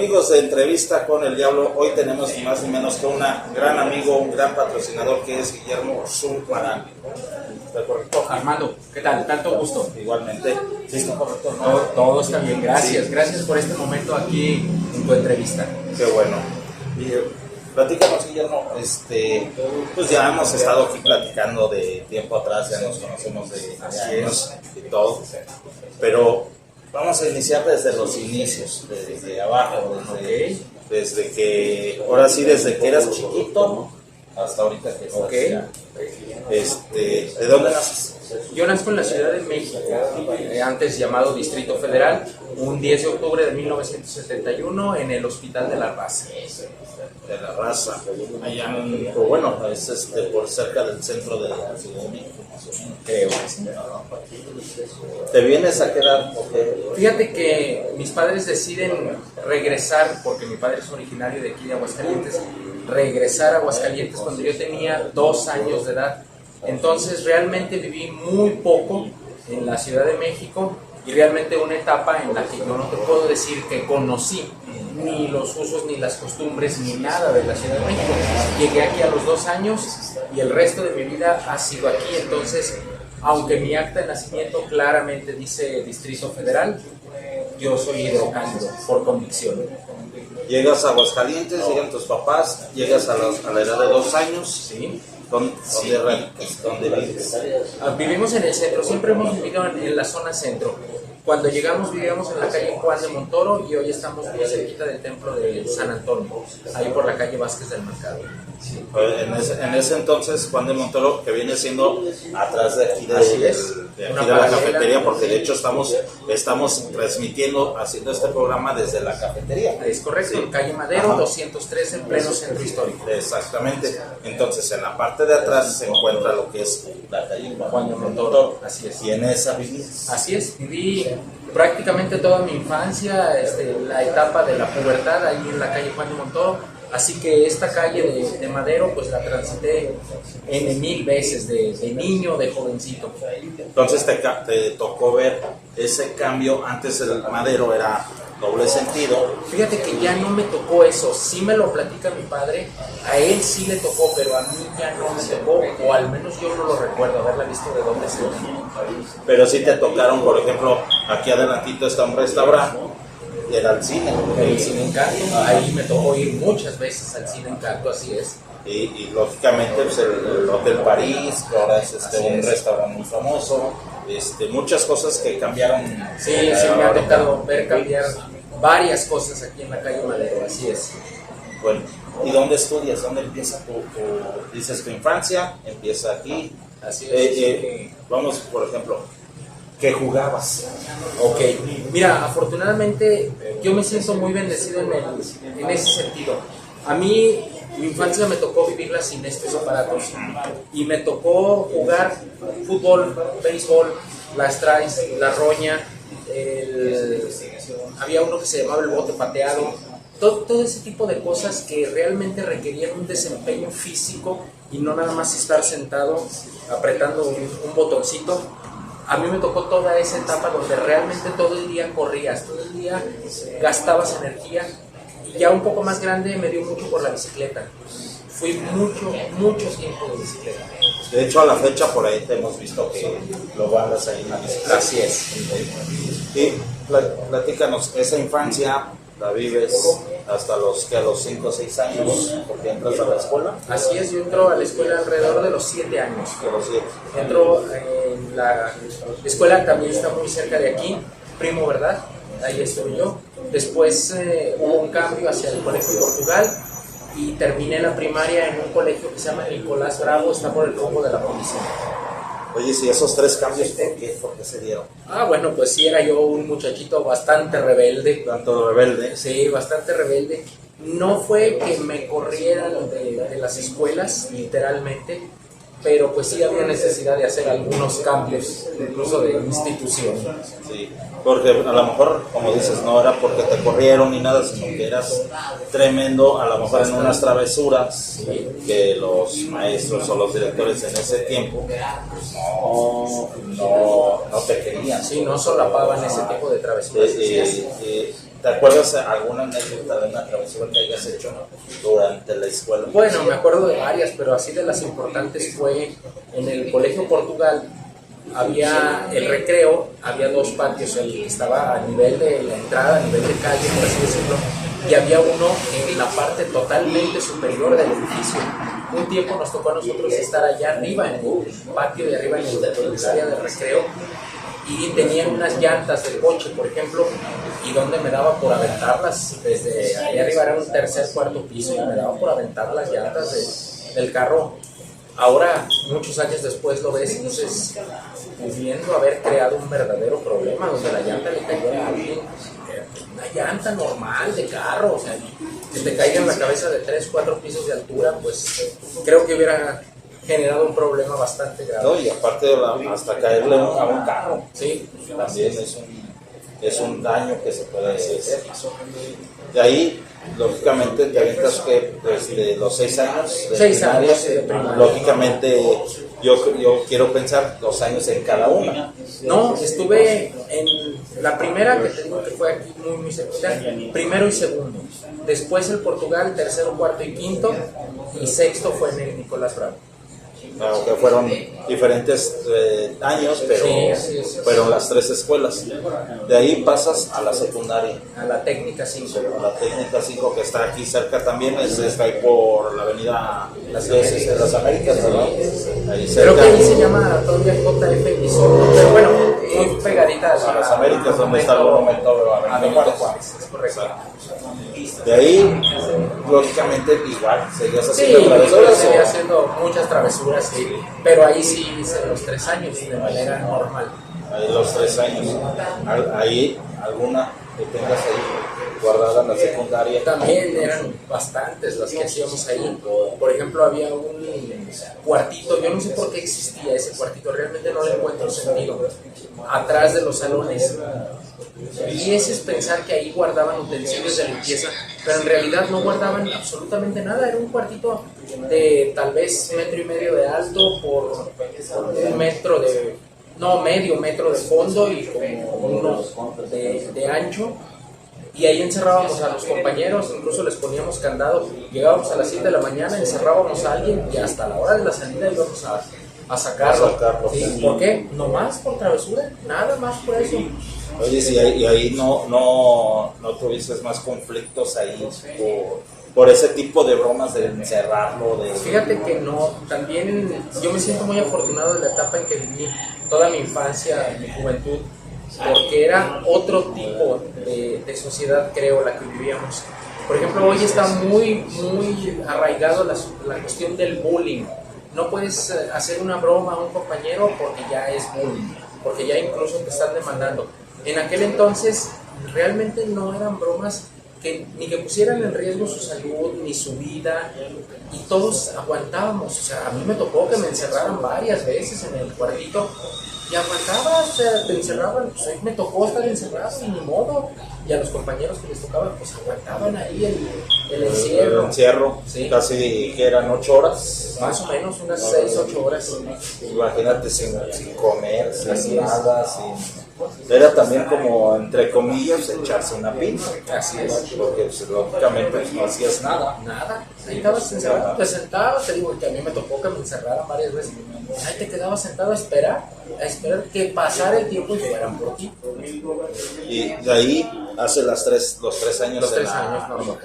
Amigos de Entrevista con el Diablo, hoy tenemos ni más ni menos que un gran amigo, un gran patrocinador que es Guillermo Zulbarán. ¿Está correcto? Armando, ¿qué tal? Tanto gusto. Igualmente. ¿Sí está correcto? ¿No? Todo está bien, gracias. Sí. Gracias por este momento aquí en tu entrevista. Qué bueno. Y, platícanos, Guillermo, pues ya hemos estado aquí platicando de tiempo atrás, ya nos conocemos de años y todo, pero vamos a iniciar desde los inicios, desde abajo, desde que, ahora sí, desde que eras chiquito hasta ahorita que estás ya. ¿De dónde naces? Yo nazco en la Ciudad de México, antes llamado Distrito Federal, un 10 de octubre de 1971 en el Hospital de la Raza. De la Raza, allá pues bueno, es por cerca del centro de la Ciudad de México, más o menos. Creo. ¿Te vienes a quedar? Fíjate que mis padres deciden regresar, porque mi padre es originario de aquí de Aguascalientes, regresar a Aguascalientes cuando yo tenía 2 años de edad. Entonces realmente viví muy poco en la Ciudad de México y realmente una etapa en la que yo no te puedo decir que conocí ni los usos, ni las costumbres, ni nada de la Ciudad de México. Llegué aquí a los 2 años y el resto de mi vida ha sido aquí. Entonces, aunque mi acta de nacimiento claramente dice Distrito Federal, yo soy hidrocálido por convicción. Llegas a Aguascalientes, llegan tus papás, llegas a la edad de 2 años. ¿Sí? ¿Dónde vives? Vivimos en el centro, siempre hemos vivido en la zona centro. Cuando llegamos vivíamos en la calle Juan de Montoro y hoy estamos muy cerquita del templo de San Antonio, ahí por la calle Vázquez del Mercado. Sí. En ese entonces, Juan de Montoro, que viene siendo atrás de aquí de la cafetería, porque de hecho estamos transmitiendo, haciendo este programa desde la cafetería. Es correcto, ¿sí? en calle Madero, Ajá. 203, en pleno centro histórico. Exactamente. Entonces, en la parte de atrás se encuentra lo que es la calle Juan de Montoro. Así es. Y en esa vivías. Así es, viví prácticamente toda mi infancia, la etapa de la pubertad ahí en la calle Juan de Montoro. Así que esta calle de Madero pues la transité en 1000 veces, de niño, de jovencito. Entonces te tocó ver ese cambio. Antes el Madero era doble sentido. Fíjate que ya no me tocó eso, sí me lo platica mi padre, a él sí le tocó, pero a mí ya no me tocó, o al menos yo no lo recuerdo haberla visto de doble sentido. Pero sí te tocaron, por ejemplo, aquí adelantito está un restaurante. Era el cine. El Cine Encanto, ahí me tocó ir muchas veces al Cine Encanto, así es. Y lógicamente pues, el Hotel París, que ahora es un restaurante muy famoso, muchas cosas que cambiaron. Sí, me ha tocado ver cambiar varias cosas aquí en la calle Madero, así es. Bueno, ¿y dónde estudias? ¿Dónde empieza dices tu infancia? Empieza aquí. Así es. Vamos, por ejemplo, ¿qué jugabas? Ok, mira, afortunadamente yo me siento muy bendecido en ese sentido. A mí, mi infancia me tocó vivirla sin estos aparatos y me tocó jugar fútbol, béisbol, las traes, la roña, había uno que se llamaba el bote pateado, todo ese tipo de cosas que realmente requerían un desempeño físico y no nada más estar sentado apretando un botoncito. A mí me tocó toda esa etapa donde realmente todo el día corrías, todo el día gastabas energía, y ya un poco más grande me dio mucho por la bicicleta. Fui mucho tiempo de bicicleta. De hecho, a la fecha por ahí te hemos visto que lo andas ahí en la bicicleta. Así es. Y platícanos, esa infancia la vives hasta a los 5 o 6 años, porque entras a la escuela. Así es, yo entro a la escuela alrededor de los 7 años. De los 7. Entro en la escuela, también está muy cerca de aquí, Primo, ¿verdad? Ahí estoy yo. Después hubo un cambio hacia el colegio de Portugal y terminé la primaria en un colegio que se llama Nicolás Bravo, está por el rumbo de la policía. Oye, si esos 3 cambios, ¿por qué se dieron? Bueno, pues sí, era yo un muchachito bastante rebelde. Tanto rebelde. Sí, bastante rebelde. No fue que me corrieran de las escuelas, literalmente, pero pues sí había necesidad de hacer algunos cambios, incluso de institución. Sí, porque a lo mejor, como dices, no era porque te corrieron ni nada, sino que eras tremendo, a lo mejor en unas travesuras que los maestros o los directores en ese tiempo pues, no te querían. Sí, no solapaban ese tipo de travesuras. ¿Te acuerdas alguna anécdota de una travesura que hayas hecho durante la escuela? Bueno, me acuerdo de varias, pero así de las importantes fue en el Colegio Portugal. Había el recreo, había dos patios, el que estaba a nivel de la entrada, a nivel de calle, por así decirlo, y había uno en la parte totalmente superior del edificio. Un tiempo nos tocó a nosotros estar allá arriba, en el patio de arriba, en el área del recreo, y tenían unas llantas del coche, por ejemplo, y donde me daba por aventarlas desde allá arriba, era un tercer, cuarto piso, y me daba por aventar las llantas del carro. Ahora, muchos años después lo ves y dices, pudiendo haber creado un verdadero problema donde la llanta le cayó a alguien, una llanta normal de carro, o sea, que te caiga en la cabeza de 3, 4 pisos de altura, pues creo que hubiera generado un problema bastante grave. No, y aparte hasta caerle a un carro, Sí, también es un daño que se puede hacer. De ahí, lógicamente, te aventas que desde los 6 años de 6 años de primaria. lógicamente, yo quiero pensar 2 años en cada una. No, estuve en la primera, que te digo que fue aquí muy cerquita, primero y segundo. Después el Portugal, tercero, cuarto y quinto. Y sexto fue en el Nicolás Bravo. Claro, que fueron diferentes años, pero Sí. fueron las 3 escuelas. De ahí pasas a la secundaria, A la técnica 5. a la técnica 5 que está aquí cerca también, está ahí por la avenida de las Américas, ¿verdad? Ahí Creo cerca, que ahí se llama todavía JF Guizón, pero bueno, muy pegadita a las Américas, donde está el monumento a Benito Juárez, es correcto. De ahí, lógicamente, igual, seguías Sí, haciendo travesuras. seguía haciendo muchas travesuras, sí, pero ahí sí hice los 3 años de manera normal. Ahí los 3 años. Ahí, alguna que tengas ahí guardada en la secundaria. También eran bastantes las que hacíamos ahí. Por ejemplo, había un cuartito, yo no sé por qué existía ese cuartito, realmente no le encuentro sentido, atrás de los salones. Y ese es pensar que ahí guardaban utensilios de limpieza, pero en realidad no guardaban absolutamente nada. Era un cuartito de tal vez 1,5 metros de alto por 1 metro de, no, medio metro de fondo y como 1 de ancho. Y ahí encerrábamos a los compañeros, incluso les poníamos candado. Llegábamos a las 7 de la mañana, encerrábamos a alguien y hasta la hora de la salida íbamos a sacarlo. ¿Sí? ¿Por qué? No más por travesura, nada más por eso. Oye, si y ahí no tuviste más conflictos ahí por ese tipo de bromas de encerrarlo. Fíjate que no, también yo me siento muy afortunado de la etapa en que viví toda mi infancia, mi juventud, porque era otro tipo de sociedad, creo, la que vivíamos. Por ejemplo, hoy está muy arraigado la cuestión del bullying. No puedes hacer una broma a un compañero porque ya es bullying, porque ya incluso te están demandando. En aquel entonces realmente no eran bromas ni que pusieran en riesgo su salud ni su vida, y todos aguantábamos. O sea, a mí me tocó que me encerraran varias veces en el cuartito y aguantaba, o sea, te encerraban, pues ahí me tocó estar encerrado y ni modo. Y a los compañeros que les tocaban, pues aguantaban ahí el encierro. El encierro, Sí. casi que eran 8 horas. Más o menos, unas 6, 8 horas. Imagínate sin comer, sin nada, Era también como, entre comillas, echarse una pinta. Así es. Porque pues, lógicamente pues, no hacías nada. Nada, ahí estabas encerrado, te sentabas, te digo que a mí me tocó que me encerraran varias veces. Ahí te quedabas sentado a esperar que pasara el tiempo y fueran por ti. Y de ahí hace los 3 años Los de 3 años, normal.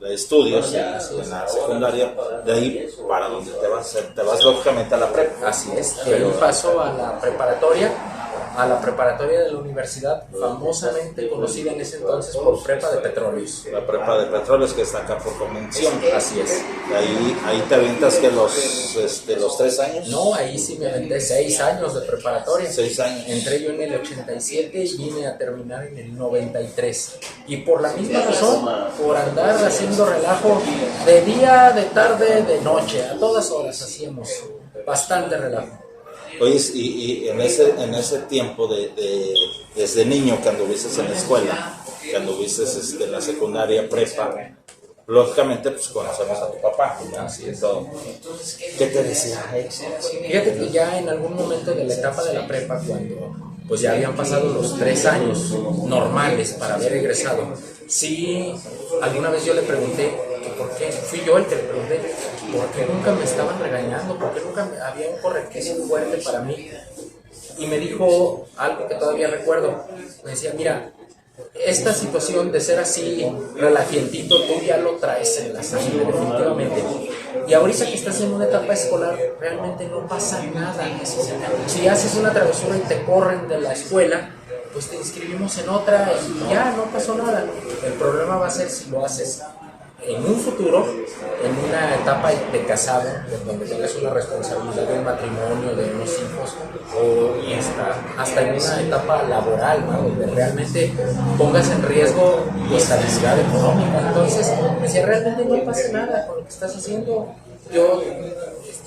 de estudios en la secundaria, de ahí para donde te vas lógicamente a la prepa. Así es, de ahí paso a la preparatoria de la universidad, famosamente conocida en ese entonces por Prepa de Petróleos. La prepa de Petróleos que está acá por Convención. Así es. De ahí te avientas que los 3 años. No, ahí sí me aventé 6 años de preparatoria. 6 años. Entré yo en el 87 y vine a terminar en el 93. Y por la misma razón, por andar haciendo relajo de día, de tarde, de noche, a todas horas hacíamos bastante relajo. Oye, y en ese tiempo desde niño que anduviste en la escuela, que anduviste en la secundaria, prepa, lógicamente pues conocemos a tu papá, ¿no? Así es todo. ¿Qué te decía? Fíjate que ya en algún momento de la etapa de la prepa, cuando pues ya habían pasado los 3 años normales para haber egresado. Sí, alguna vez yo le pregunté que por qué, fui yo el que le pregunté, por qué nunca me estaban regañando, por qué nunca había un correctivo fuerte para mí. Y me dijo algo que todavía recuerdo. Me decía, mira, esta situación de ser así, relajientito, tú ya lo traes en la sangre definitivamente. Y ahorita que estás en una etapa escolar, realmente no pasa nada. Si haces una travesura y te corren de la escuela, pues te inscribimos en otra y ya no pasó nada. El problema va a ser si lo haces en un futuro, en una etapa de casado, donde tengas una responsabilidad de un matrimonio, de unos hijos, o hasta en una etapa laboral, ¿no? Donde realmente pongas en riesgo tu estabilidad económica. Entonces, decía, realmente no pasa nada con lo que estás haciendo. Yo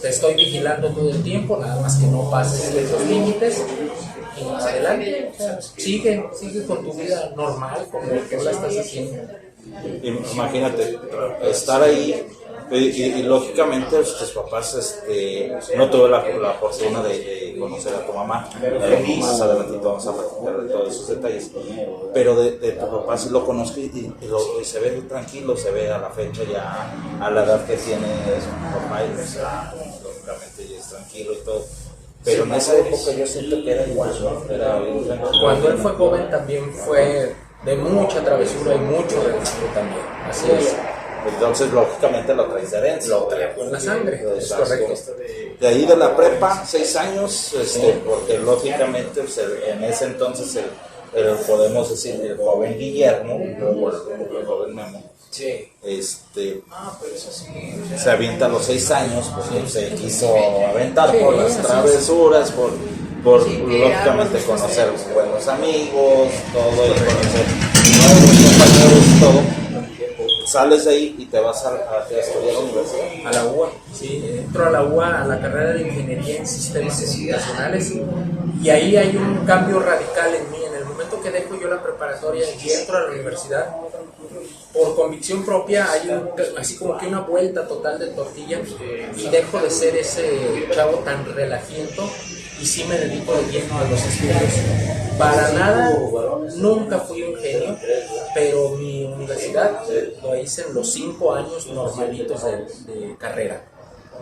te estoy vigilando todo el tiempo, nada más que no pases esos límites. Y adelante, o sea, sigue con tu vida normal como tú la estás haciendo. Imagínate, estar ahí y lógicamente tus papás, no tuve la fortuna de conocer a tu mamá, más adelantito vamos a platicar de todos esos detalles, pero de tu papá sí lo conozco y se ve tranquilo, se ve a la fecha ya a la edad que tiene su papá y lógicamente ya es tranquilo y todo. Pero en esa época yo siento que era igual, ¿no? Era bien tranquilo. Cuando él fue joven también fue de mucha travesura y mucho relajo también, así es. Entonces, lógicamente lo traes de herencia. Lo trae con la sangre, es correcto. De ahí de la prepa, 6 años, porque lógicamente pues, en ese entonces podemos decir el joven Guillermo, o el joven Memo, sí. Se avienta a los 6 años, pues se quiso aventar por las travesuras, por lógicamente conocer buenos amigos, todo, y conocer nuevos compañeros y todo. Sales de ahí y te vas a estudiar a la universidad. A la UA, sí, entro a la UA, a la carrera de Ingeniería en Sistemas Computacionales, y ahí hay un cambio radical en mí. En el momento que dejo yo la preparatoria y entro a la universidad, por convicción propia hay así como que una vuelta total de tortilla y dejo de ser ese chavo tan relajiento y sí me dedico de lleno a los estudios. Para nada, nunca fui un genio, pero mi universidad lo hice en los 5 años normalitos de carrera,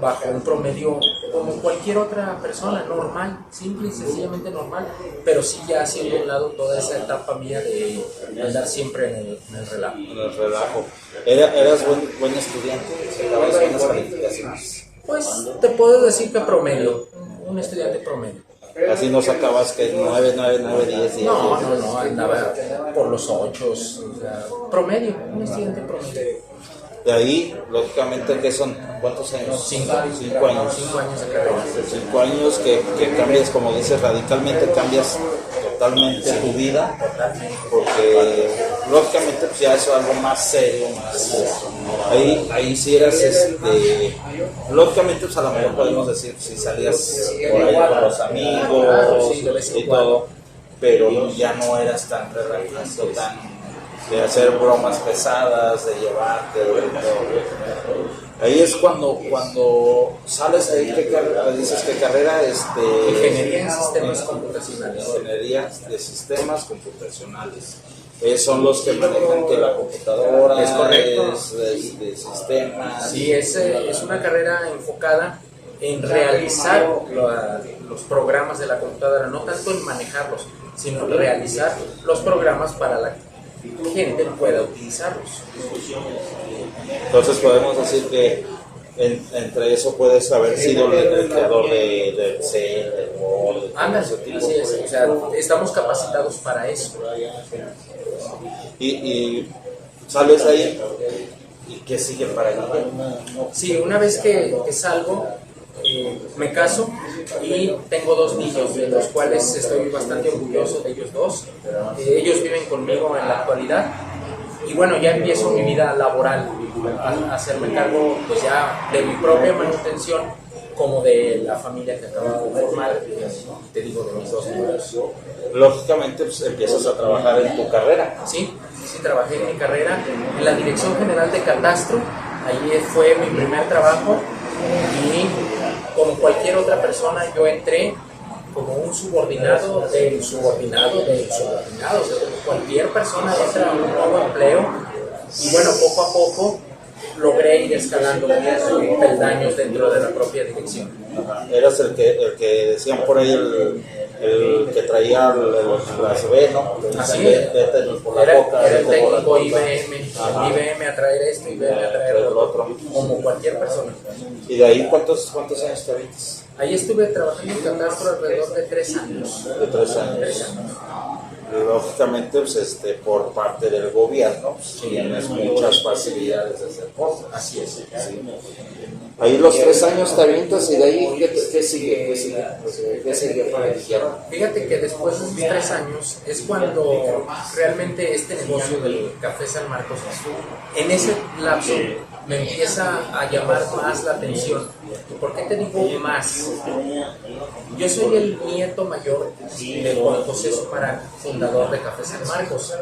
bajo un promedio como cualquier otra persona, normal, simple y sencillamente normal, pero sí ya haciendo a un lado toda esa etapa mía de andar siempre en el relajo. En el relajo. ¿Eras buen estudiante? ¿Sacabas buenas calificaciones? Pues te puedo decir que promedio, un estudiante promedio. Así no sacabas que 9, 10. No, andaba por los 8, o sea, promedio, un estudiante promedio. De ahí, lógicamente, ¿qué son? ¿Cuántos años? 5 años. 5 años de carrera. 5 años que cambias, como dices, radicalmente cambias totalmente tu vida, porque lógicamente pues ya eso es algo más serio, más ahí sí eras lógicamente pues a lo mejor podemos decir si salías por ahí con los amigos y todo, pero ya no eras tan relajado, tan de hacer bromas pesadas, de llevarte, de todo. Ahí es cuando sales de ahí, ¿qué dices? ¿Qué carrera? Ingeniería en Sistemas Computacionales. Ingeniería de Sistemas Computacionales. Son los que manejan que la computadora, es correcto, de sistemas. Sí, es una carrera enfocada en realizar los programas de la computadora, no tanto en manejarlos, sino en realizar los programas para la gente pueda utilizarlos. Entonces podemos decir que entre eso puedes haber sido el creador del C, del Word, así es, o sea, estamos capacitados para eso. Y sales de ahí, ¿y qué sigue para allá? Sí, una vez que salgo, me caso y tengo 2 niños, de los cuales estoy bastante orgulloso de ellos 2. Ellos viven conmigo en la actualidad y bueno, ya empiezo mi vida laboral, a hacerme cargo pues ya de mi propia manutención como de la familia que acabo de formar, te digo, de mis 2 niños. Lógicamente pues, empiezas a trabajar en tu carrera. Sí, trabajé en mi carrera en la Dirección General de Catastro, ahí fue mi primer trabajo y como cualquier otra persona yo entré como un subordinado del subordinado del subordinado. O sea, cualquier persona entra a un nuevo empleo y bueno, poco a poco logré ir escalando peldaños dentro de la propia dirección. Eras el que decían por ahí el que traía la CB, ¿no? Así es. Por la boca, Era el por la técnico boca. IBM a traer esto, IBM a traer lo otro, como cualquier persona. ¿Y de ahí cuántos años te avientas? Ahí estuve trabajando en catastro alrededor de 3 años. De 3 años. 3 años. Y lógicamente, pues, por parte del gobierno, pues, tienes muchas facilidades de hacer cosas. Así es. Sí. Ahí los 3 años te avientas y de ahí, ¿qué sigue? ¿Qué sigue para el izquierdo? Fíjate que después de esos 3 años es cuando realmente este negocio del Café San Marcos, en ese lapso me empieza a llamar más la atención. ¿Por qué te digo más? Yo soy el nieto mayor de Juan José Sumarán, fundador de Café San Marcos.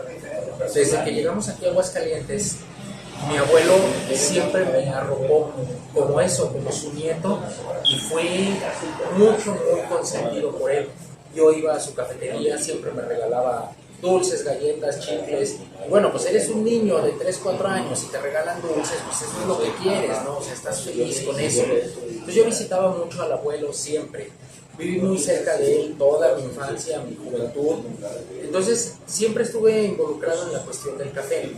Desde que llegamos aquí a Aguascalientes, mi abuelo siempre me arropó como eso, como su nieto, y fui muy consentido por él. Yo iba a su cafetería, siempre me regalaba dulces, galletas, chicles. Y bueno, pues eres un niño de 3, 4 años y te regalan dulces, pues eso es lo que quieres, ¿no? O sea, estás feliz con eso. Entonces yo visitaba mucho al abuelo siempre. Viví muy cerca de él toda mi infancia, mi juventud. Entonces siempre estuve involucrado en la cuestión del café.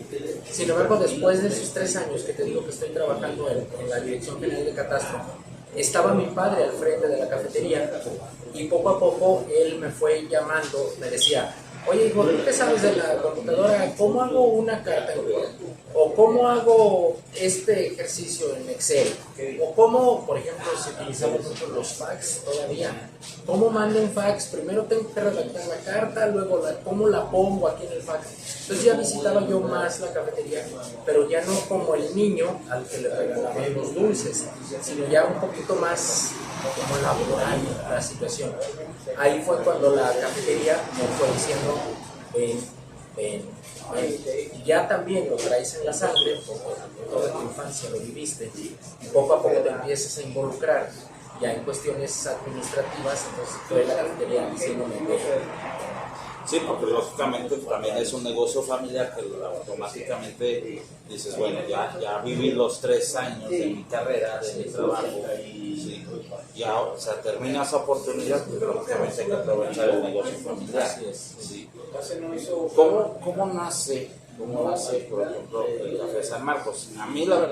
Sin embargo, después de esos 3 años que te digo que estoy trabajando en la Dirección General de Catastro, estaba mi padre al frente de la cafetería y poco a poco él me fue llamando, me decía: oye, hijo, ¿tú qué sabes de la computadora? ¿Cómo hago una carta en Word? ¿O cómo hago este ejercicio en Excel? ¿O cómo, por ejemplo, si utilizamos mucho los fax todavía? ¿Cómo mando un fax? Primero tengo que redactar la carta, luego ¿cómo la pongo aquí en el fax? Entonces ya visitaba yo más la cafetería, pero ya no como el niño al que le regalaban los dulces, sino ya un poquito más como laboral la situación. Ahí fue cuando la cafetería me fue diciendo: ven. Y ya también lo traes en la sangre, porque toda tu infancia lo viviste, y poco a poco te empiezas a involucrar ya en cuestiones administrativas. Entonces fue la cafetería diciéndome que... Sí, porque lógicamente también es un negocio familiar que automáticamente dices, bueno, ya viví los 3 años de mi carrera, de mi trabajo, sí, ya, o sea, termina esa oportunidad, pues lógicamente hay que aprovechar el negocio familiar. Así es. Sí. ¿Cómo nace, por ejemplo, el Café San Marcos? A mí la verdad